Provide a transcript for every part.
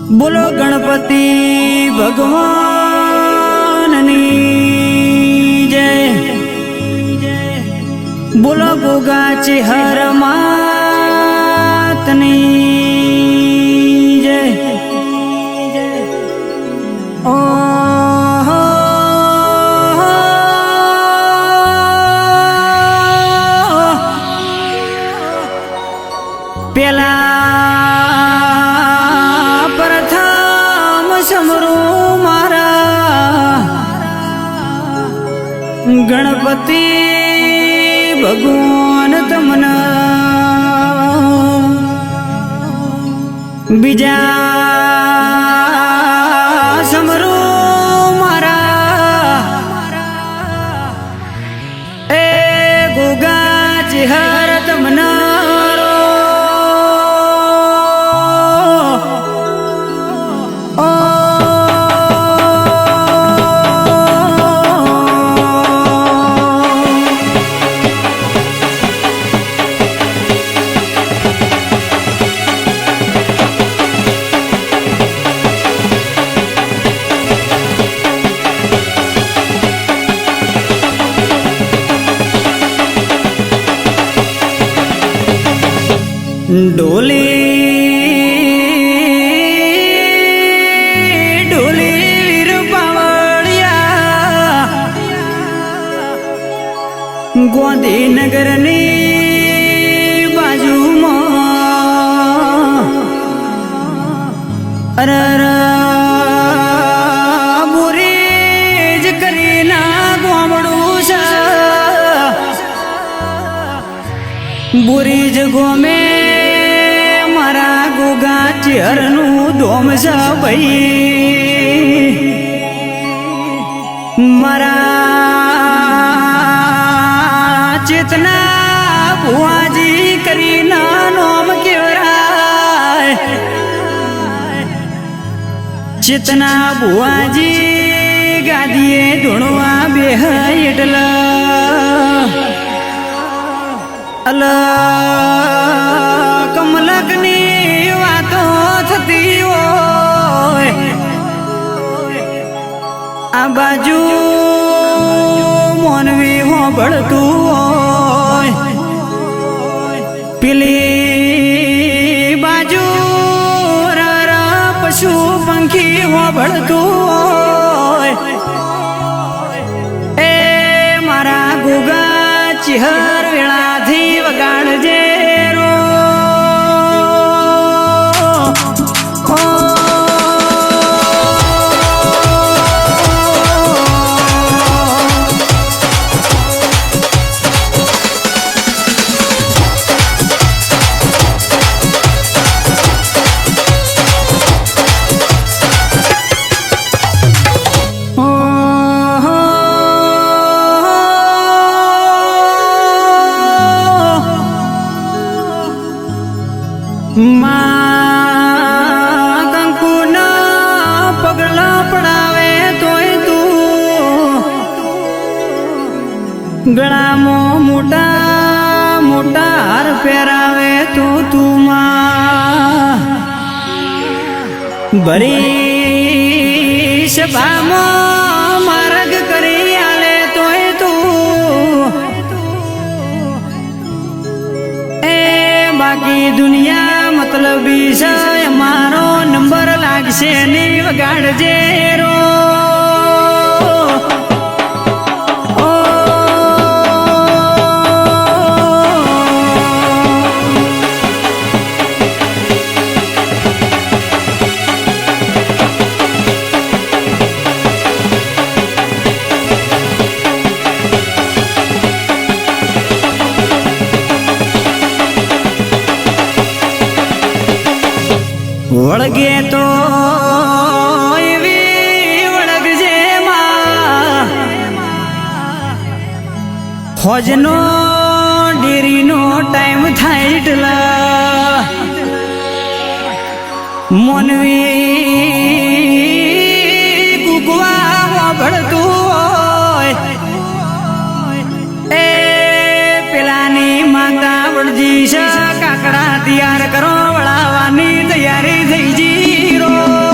બોલો ગણપતિ ભગવાનની જય। બોલો ગોગાચી હર માતની જય। ઓહો પેલા गणपति भगवान तमना बीजा समरो मारा ए गोगा चिहर तमना डोली डोली वीर पावड़िया गांधीनगर नी बाजू में अरर बुरीज करीना गोमड़ू सा बुरीज गोमे गोगा चिहरनु धोम सा भई मारा चेतना बुआजी करीना नोम केवराय चेतना बुआजी गादिए धुणवा बेह एटला अला कमलकनी आ बाजू मोनवी हो बढ़तू पीली बाजू रारा पशु पंखी हो बढ़तू ए मारा गोगा चिहर वेला थी वगाड़ जे कंकु न पगला पड़ावे तोय तू गला मो मोटा मोटा हार पहरावे तू भरी सभा मो मार्ग करी आले तोय तू ए बाकी दुनिया मतलब मारो नंबर लागशे नहीं वगाड़ जेरो वड़गे तो वड़ग जे खोजनो डेरी नो टाइम थाइटला मनवी कुकवा भड़तू ए पेलानी माता वड़जी काकड़ा तैयार करो वड़ावानी तैयारी થઈ જી રો।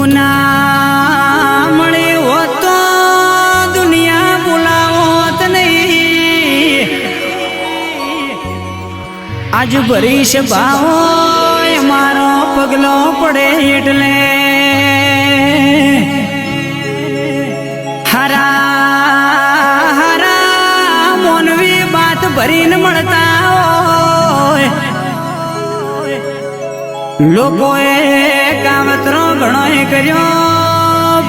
તું ના મળી હોત તો દુનિયા બોલાવોત નહીં. આજ ભરીશ ભાવો મારો પગલો પડે એટલે ભરીને મળતા હોય લોકોએ કાવતરો ઘણો કર્યો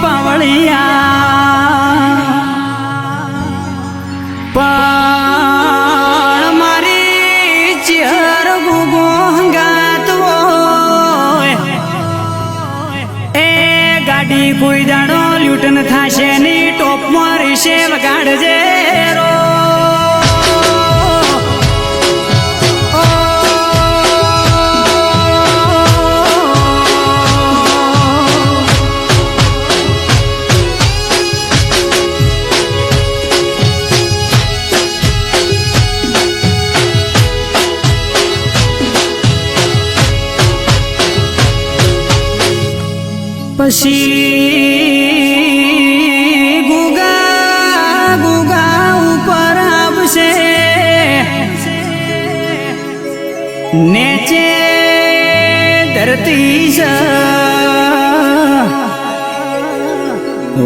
પાવળિયા પણ મારી ચહેર ગુગો હંગાત હોય એ ગાડી કોઈ દાડો લૂંટન થાશે ની ટોપમાં રીશે વગાડજે રો. પછી ગુગા ગુગા ઉપર આવશે નેચે ધરતી છે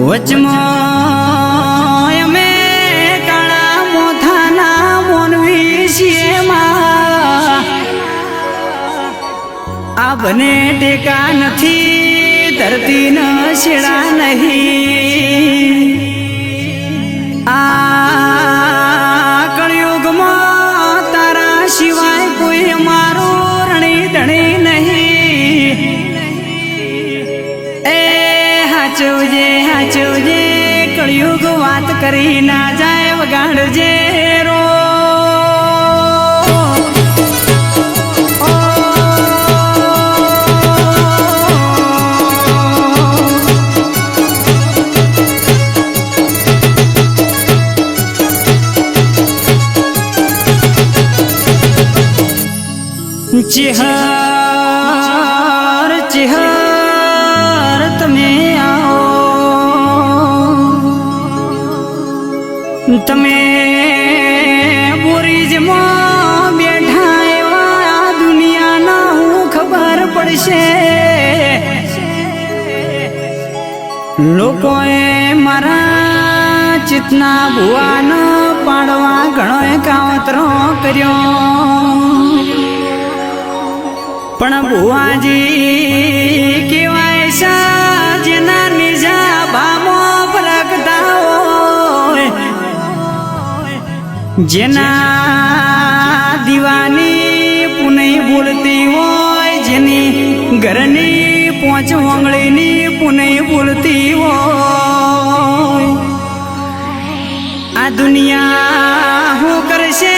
વચમાં અમે કાળા મોથાના મોનવી છીએ માં આ બને ટેકા નથી ધરતી ન છેડા નહીં. આ કળિયુગમાં તારા સિવાય કોઈ મારું રણી ધણી નહીં. એ હાચવજે હાચવજે કળિયુગ વાત કરી ના જાય વગાડજે રો. ચિહર ચિહર તમે આવો તમે બોરીજમાં બેઠા એવા દુનિયાના હું ખબર પડશે. લોકોએ મારા ચિતના ભુવાન પાડવા ઘણો કાવતરો કર્યો પણ ભુવાજી કેવાય છે જેના નિજા ભામો ફરકતા હોય જેના દીવાની પુનઈ બોલતી હોય જેની ઘરની પોંચ વંગળીની પુનઈ બોલતી હોય. આ દુનિયા શું કરશે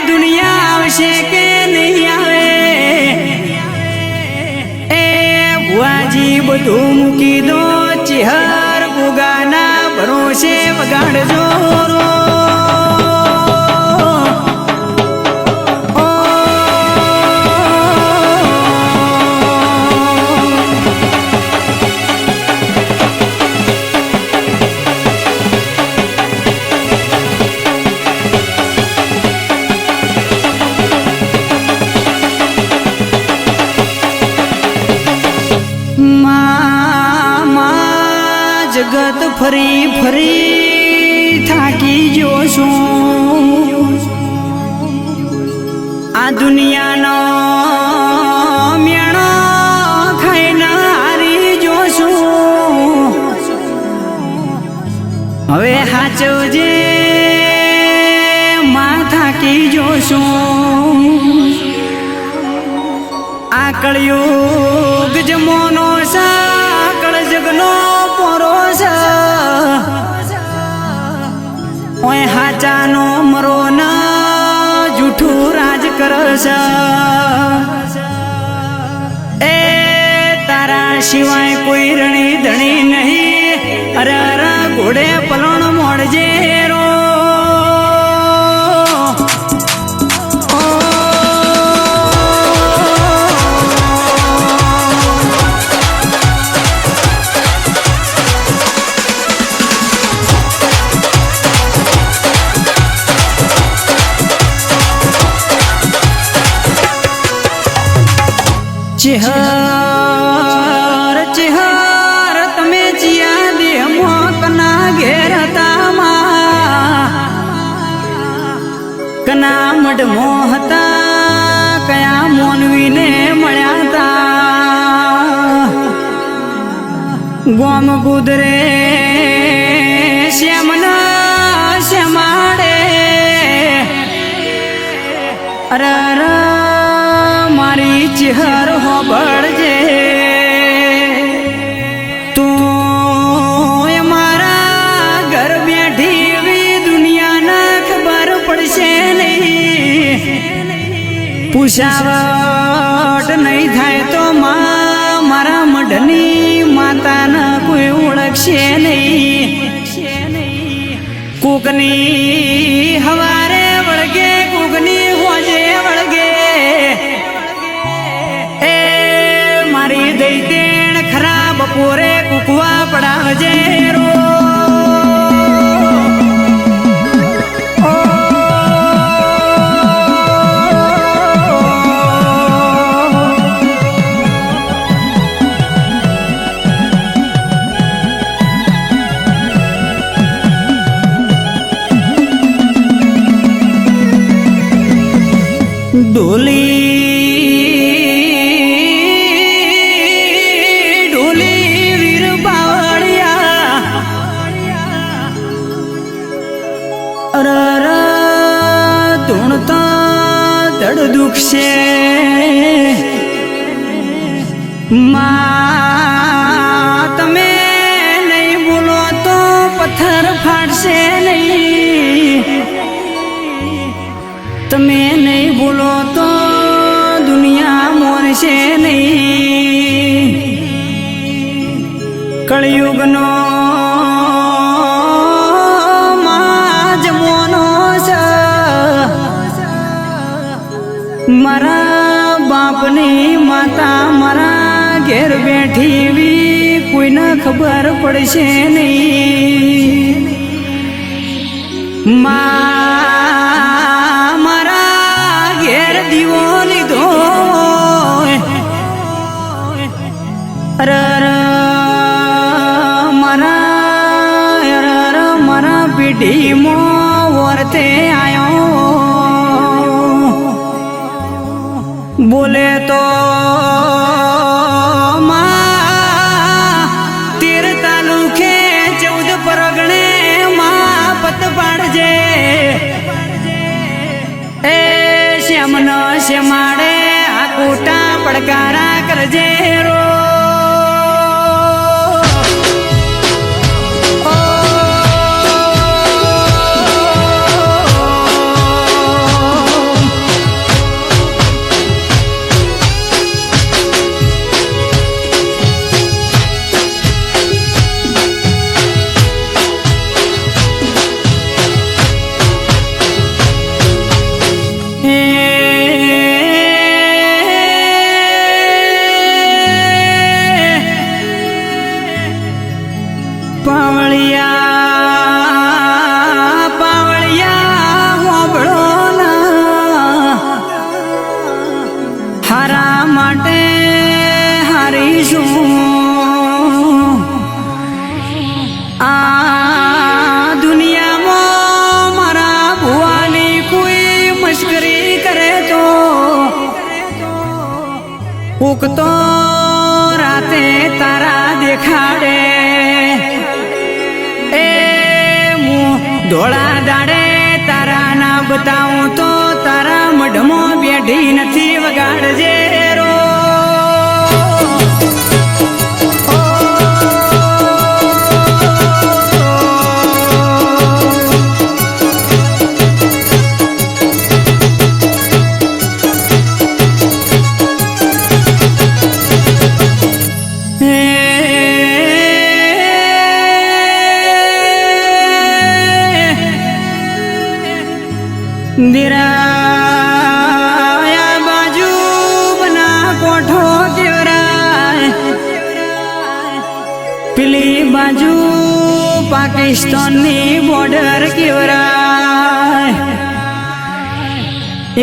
દુનિયા આવશે કે નહીં આવે ભુવાજી બધું મૂકી દો ચિહર ગુગાના ભરોસે વગાડજો રો. જગત ફરી ફરી થાકી ગયો છું. આ દુનિયાનો મેણો ખાઈને હારી ગયો છું. હવે હાચવજે માં થાકી ગયો છું. આ કળિયુગ જમોનો છે કળ જગનો ઓય હાચાનો મરો ન જૂઠું રાજ કરશે. એ તારા સિવાય કોઈ રણી ધણી નહીં. અરે અરે ઘોડે પલણ મોડજે રો. ચેહર ચેહર તમે જીયા દે મોકના ઘેર તામા કના મઢ મોહતા કયા મોનવીને મળ્યા તા ગોમ ગુદરે શ્યામના શ્યામાડે અરર મારી ચેહર હોબળજે તું મારા ઘર બેઠી એવી દુનિયાના ખબર પડશે નહીં પૂછાવટ નહીં થાય તો મારા મઢની માતાને કોઈ ઓળખશે નહીં કોકની હવારે વળગે કોકની હોજે વળગે એ મારી દઈ દેણ ખરાબ પોરે કુકવા પડાવજે રો ડોલી વીર બાવળિયા અરર ધૂણતા ધડ દુખશે માં તમે નહીં બોલો તો પથ્થર ફાટશે નહીં તમે નહીં બોલો તો દુનિયા મોરશે નહીં કળિયુગનો માજમોનો છે મારા બાપની માતા મારા ઘેર બેઠી એવી કોઈને ખબર પડશે નહીં મારા ઘેર દીવો લીધો અરર મારા પીઢીમાં વર્તે આયો બોલે તો તેર તાલુકે 14 પરગણે માં પત પાડજે એ શ્યામનો શ્યામાડે આ કોટા પડકારા કરજે રો પાવળિયા હોબળો ના હારા માટે હારીશું આ દુનિયામાં મારા ભુવાની કોઈ મશ્કરી કરે તો કોક તો રાતે તારા દેખાડે ધોળા દાડે તારા ના બતાવું તો તારા મઢમાં બેઠી નથી વગાડજે રો દિરાયા બાજુ બના કોઠો કેવરાય પેલી બાજુ પાકિસ્તાનની બોર્ડર કેવરાય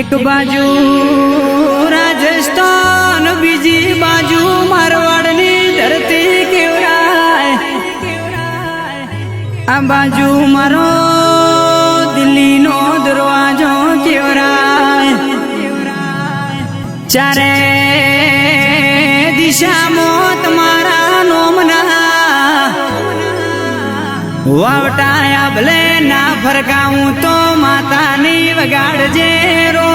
એક બાજુ રાજસ્થાન અને બીજી બાજુ મારવાડની ધરતી કેવરાય, આ બાજુ મારો દિલ્હીનો દરવાજો કેવરાય, ચારે દિશામાં તમારા નોમના વાવટાયા ભલે ના ફરકાવું તો માતાની વગાડજે રો.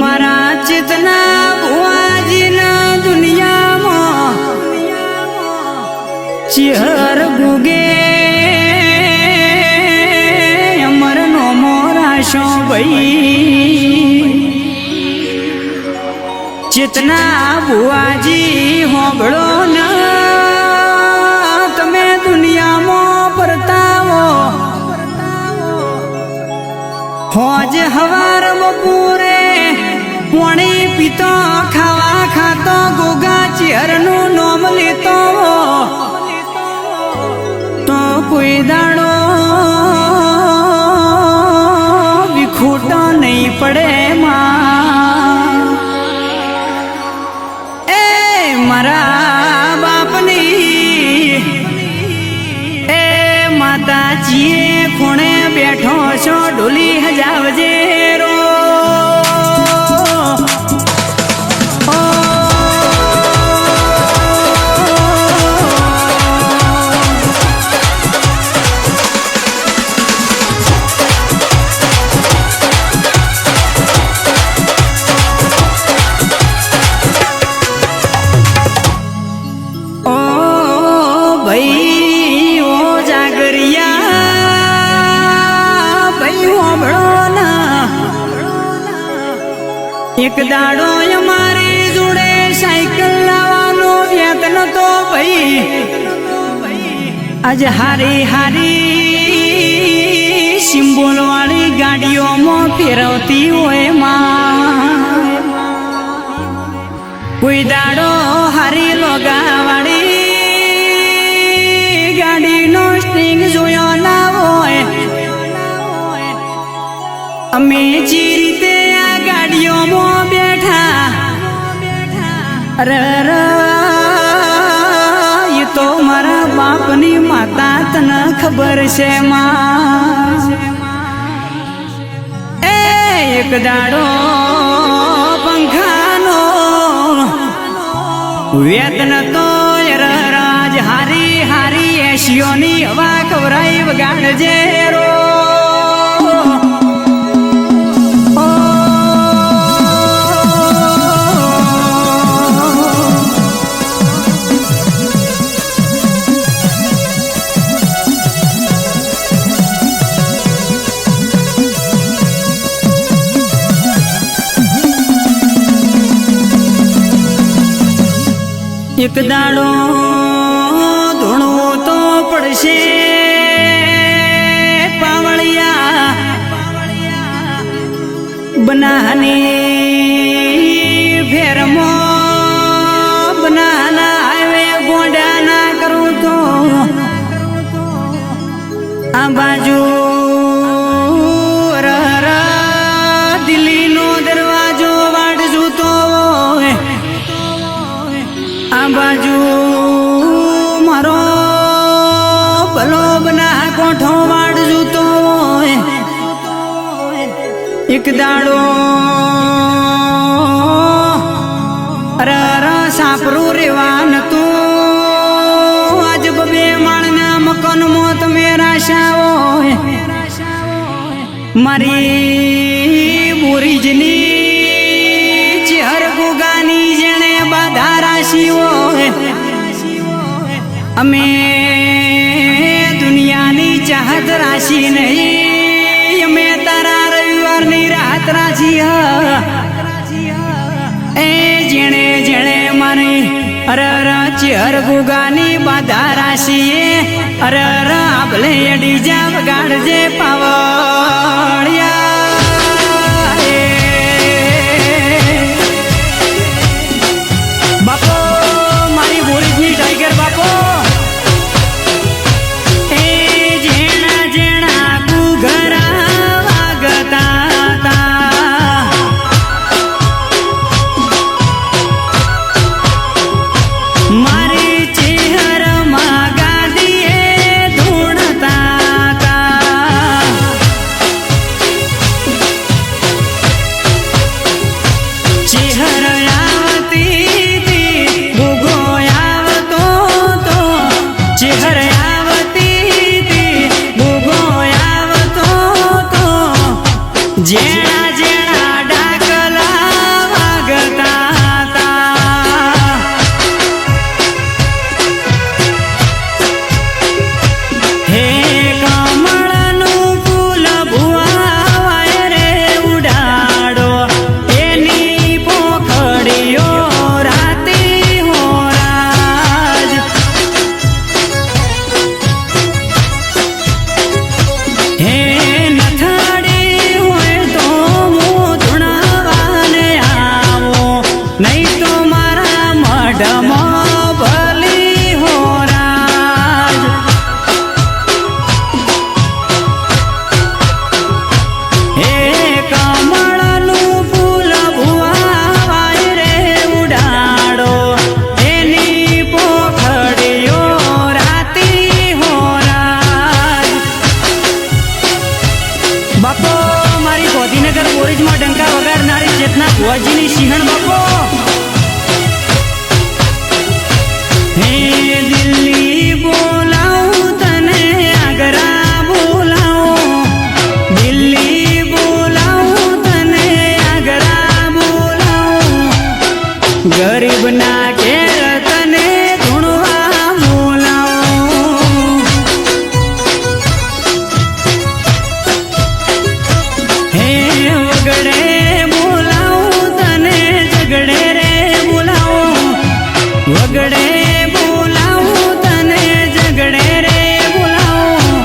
મારા ચેતના ભુવાજીના દુનિયામાં ચિહર ગુગે અમર નો મોરાશો ભાઈ. ચેતના ભુવાજી હોબળો ના તમે દુનિયામાં પરતાવો, હોજ હવાર બપોરે પાણી પીતો ખાવા ખાતો ગોગા ચેરનું નોમ લેતો તો કોઈ દાડો વિખૂટો નહીં પડે માં. એ મારા બાપની એ માતાજીએ ખૂણે બેઠો છો ડોલી હજાવજે રો. એક દાડો અમારી જોડે સાયકલ લાવવાનો વ્યતન તો ભાઈ, આજ હારી હારી સિમ્બોલ વાળી ગાડીઓમાં ફેરવતી હોય માં. કોઈ દાડો હારી લોગા વાળી ગાડીનો સ્ટિંગ જોયો ના હોય. અમે જે રીતે આ ગાડીઓમાં બેઠા અરે એ તો મારા બાપની માતા તને ખબર છે માં. એક દાડો પંખાનો વેતન તો રાજ હારી હારી એશિયોની હવા કવરાઈ વગાડજે રો. એક દાડો ધૂણવું તો પડશે પાવળિયા બનાની ફેરમો બનાના હાઈવે ગોંડા ના કરું તો આ બાજુ દિલ્હીનો દરવાજો વાળજો તો આ બાજુ મારો ભલો બના કોઠો વાળજો તો એક દાડો સાપરું રેવાન તું આજ બબે માળના મકાનમાં તમે રાશાઓ મારી બોરીજની ચહેર ગુગાની જેણે બાધા રાશીઓ અમે દુનિયાની ચાહત રાશી નહીં અરે ચેહર ગુગાની બાધા રાશીએ અરે આભલે અડી જા વગાડજે પાવળિયા બાપો મારી બોરીજની ટાઈગર બાપો એ જેણા જેણા ગુઘરા વાગતા મારી ચેહર માં ગાદીએ ધૂણતા ચેહર જેણા જેણા ડાકલા વાગતા હે કમળનું ફૂલ ભુવાય રે ઉડાડો એની પોખડીઓ રાતી હોરાજ હે નહીં તો મારા મઢમાં ભલી હોરાજ હે કમળનું ફૂલ ભુવાય રે ઉડાડો એની પોખડીઓ રાતી હોરાજ બાપો મારી ગોધીનગર બોરીજમાં ડંકા વગાડનારી ચેતના ભુવાજીની સિંહણ બાપો હે દિલ્હી બોલાવું તને આગ્રા બોલાવું દિલ્હી બોલાવું તને આગ્રા બોલાવું ગરીબ ના ઘેર તને ધૂણવા બોલાવું હે વગડે બોલાવું તને ઝગડે રે બોલાવું વગડે બોલાવું તને ઝગડે રે બોલાવું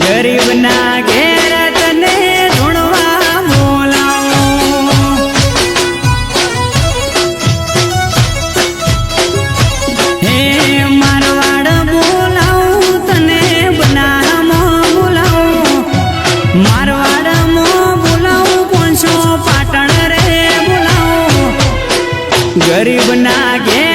ગરીબ ના ઘેર તને ધૂણવા બોલાવું હે મારવાડ બોલાવું તને બનામાં બોલાવું મારવાડમાં બોલાવું પોંચો પાટણ રે બોલાવું ગરીબ ના ઘેર